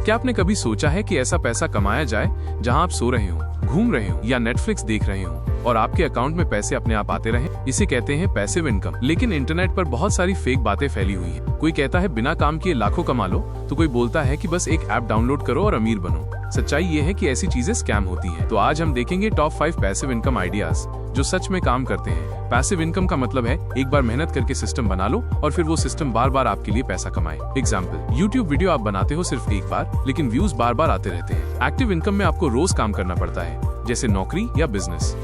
क्या आपने कभी सोचा है कि ऐसा पैसा कमाया जाए जहां आप सो रहे हो, घूम रहे हो या नेटफ्लिक्स देख रहे हो और आपके अकाउंट में पैसे अपने आप आते रहे? इसे कहते हैं पैसिव इनकम। लेकिन इंटरनेट पर बहुत सारी फेक बातें फैली हुई हैं। कोई कहता है बिना काम किए लाखों कमा लो, तो कोई बोलता है कि बस एक ऐप डाउनलोड करो और अमीर बनो। सच्चाई ये है कि ऐसी चीजें स्कैम होती हैं। तो आज हम देखेंगे टॉप 5 पैसिव इनकम आइडियाज जो सच में काम करते हैं। पैसिव इनकम का मतलब है एक बार मेहनत करके सिस्टम बना लो और फिर वो सिस्टम बार बार आपके लिए पैसा कमाए। एग्जाम्पल, यूट्यूब वीडियो आप बनाते हो सिर्फ एक बार, लेकिन व्यूज बार बार आते रहते हैं। एक्टिव इनकम में आपको रोज काम करना पड़ता है, जैसे नौकरी या बिजनेस।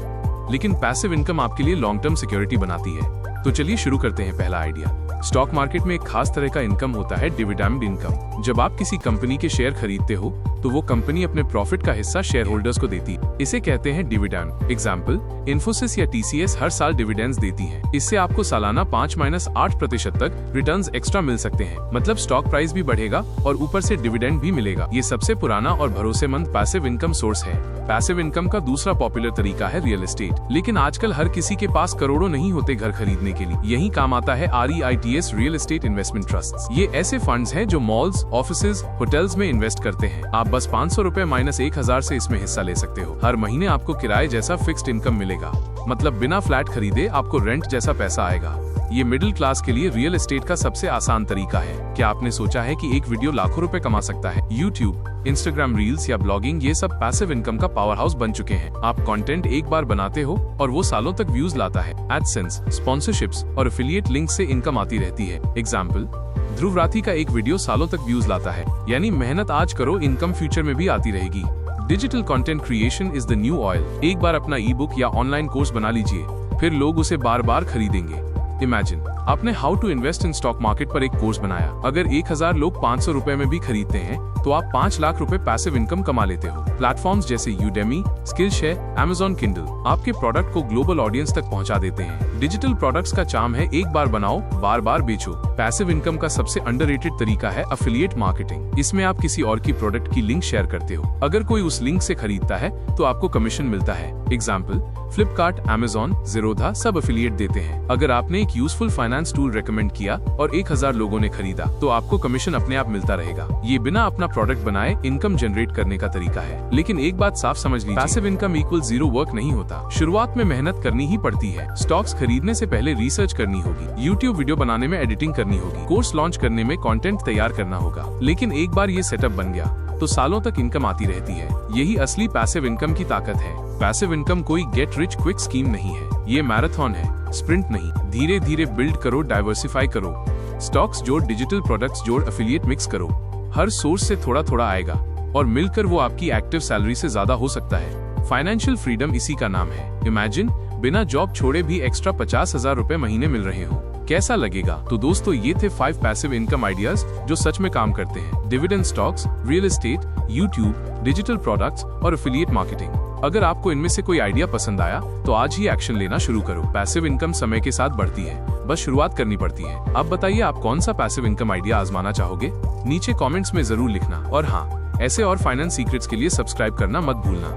लेकिन पैसिव इनकम आपके लिए लॉन्ग टर्म सिक्योरिटी बनाती है। तो चलिए शुरू करते हैं। पहला आइडिया, स्टॉक मार्केट में एक खास तरह का इनकम होता है, डिविडेंड इनकम। जब आप किसी कंपनी के शेयर खरीदते हो तो वो कंपनी अपने प्रॉफिट का हिस्सा शेयर होल्डर्स को देती है। इसे कहते हैं डिविडेंड। एग्जाम्पल, इन्फोसिस या टीसीएस हर साल डिविडेंड्स देती है। इससे आपको सालाना 5-8% तक रिटर्न्स एक्स्ट्रा मिल सकते हैं। मतलब स्टॉक प्राइस भी बढ़ेगा और ऊपर से डिविडेंड भी मिलेगा। ये सबसे पुराना और भरोसेमंद पैसिव इनकम सोर्स है। पैसिव इनकम का दूसरा पॉपुलर तरीका है रियल एस्टेट। लेकिन आजकल हर किसी के पास करोड़ों नहीं होते घर खरीदने के लिए। यही काम आता है REITs real estate investment trust. ये ऐसे फंड्स हैं जो मॉल्स, ऑफिसेज, होटल्स में इन्वेस्ट करते हैं। आप बस 500 रुपए -1000 से इसमें हिस्सा ले सकते हो। हर महीने आपको किराए जैसा फिक्स्ड इनकम मिलेगा। मतलब बिना फ्लैट खरीदे आपको रेंट जैसा पैसा आएगा। ये मिडिल क्लास के लिए रियल एस्टेट का सबसे आसान तरीका है। क्या आपने सोचा है कि एक वीडियो लाखों रुपए कमा सकता है? यूट्यूब, इंस्टाग्राम रील्स या ब्लॉगिंग, ये सब पैसिव इनकम का पावर हाउस बन चुके हैं। आप कंटेंट एक बार बनाते हो और वो सालों तक व्यूज लाता है। एडसेंस, स्पॉन्सरशिप्स और एफिलिएट लिंक से इनकम आती रहती है। एग्जाम्पल, ध्रुव राठी का एक वीडियो सालों तक व्यूज लाता है। यानी मेहनत आज करो, इनकम फ्यूचर में भी आती रहेगी। Digital content creation is the new oil. एक बार अपना ई बुक या ऑनलाइन कोर्स बना लीजिए, फिर लोग उसे बार बार खरीदेंगे। इमेजिन, आपने how to invest in stock market पर एक कोर्स बनाया। अगर 1000 लोग 500 रुपए में भी खरीदते हैं तो आप 5 लाख रुपए पैसिव इनकम कमा लेते हो। प्लेटफॉर्म्स जैसे यूडेमी, स्किलशेयर, Amazon Kindle आपके प्रोडक्ट को ग्लोबल ऑडियंस तक पहुंचा देते हैं। डिजिटल प्रोडक्ट्स का चार्म है एक बार बनाओ, बार बार बेचो। पैसिव इनकम का सबसे अंडररेटेड तरीका है एफिलिएट मार्केटिंग। इसमें आप किसी और की प्रोडक्ट की लिंक शेयर करते हो। अगर कोई उस लिंक से खरीदता है तो आपको कमीशन मिलता है। एग्जाम्पल, फ्लिपकार्ट, Amazon, Zerodha सब एफिलिएट देते हैं। अगर आपने एक यूजफुल फाइनेंस टूल रेकमेंड किया और 1000 लोगों ने खरीदा तो आपको कमीशन अपने आप मिलता रहेगा। ये बिना अपना प्रोडक्ट बनाए इनकम जनरेट करने का तरीका है। लेकिन एक बात साफ समझ लीजिए, passive income equal zero work नहीं होता। शुरुआत में मेहनत करनी ही पड़ती है। स्टॉक्स खरीदने से पहले रिसर्च करनी होगी, यूट्यूब वीडियो बनाने में एडिटिंग करनी होगी, कोर्स लॉन्च करने में कंटेंट तैयार करना होगा। लेकिन एक बार ये सेटअप बन गया तो सालों तक इनकम आती रहती है। यही असली पैसिव इनकम की ताकत है। पैसिव इनकम कोई गेट रिच क्विक स्कीम नहीं है। ये मैराथन है, स्प्रिंट नहीं। धीरे धीरे बिल्ड करो, डाइवर्सिफाई करो। स्टॉक्स जोड़, डिजिटल प्रोडक्ट्स जोड़, एफिलिएट मिक्स करो। हर सोर्स से थोड़ा थोड़ा आएगा और मिलकर वो आपकी एक्टिव सैलरी से ज्यादा हो सकता है। फाइनेंशियल फ्रीडम इसी का नाम है। इमेजिन, बिना जॉब छोड़े भी एक्स्ट्रा 50,000 रुपए महीने मिल रहे हो। कैसा लगेगा? तो दोस्तों, ये थे 5 पैसिव इनकम आइडियाज जो सच में काम करते हैं। Dividend stocks, real estate, YouTube, digital products और एफिलिएट मार्केटिंग। अगर आपको इनमें से कोई आइडिया पसंद आया तो आज ही एक्शन लेना शुरू करो। पैसिव इनकम समय के साथ बढ़ती है, बस शुरुआत करनी पड़ती है। अब बताइए, आप कौन सा पैसिव इनकम आइडिया आजमाना चाहोगे? नीचे कमेंट्स में जरूर लिखना। और हाँ, ऐसे और फाइनेंस सीक्रेट्स के लिए सब्सक्राइब करना मत भूलना।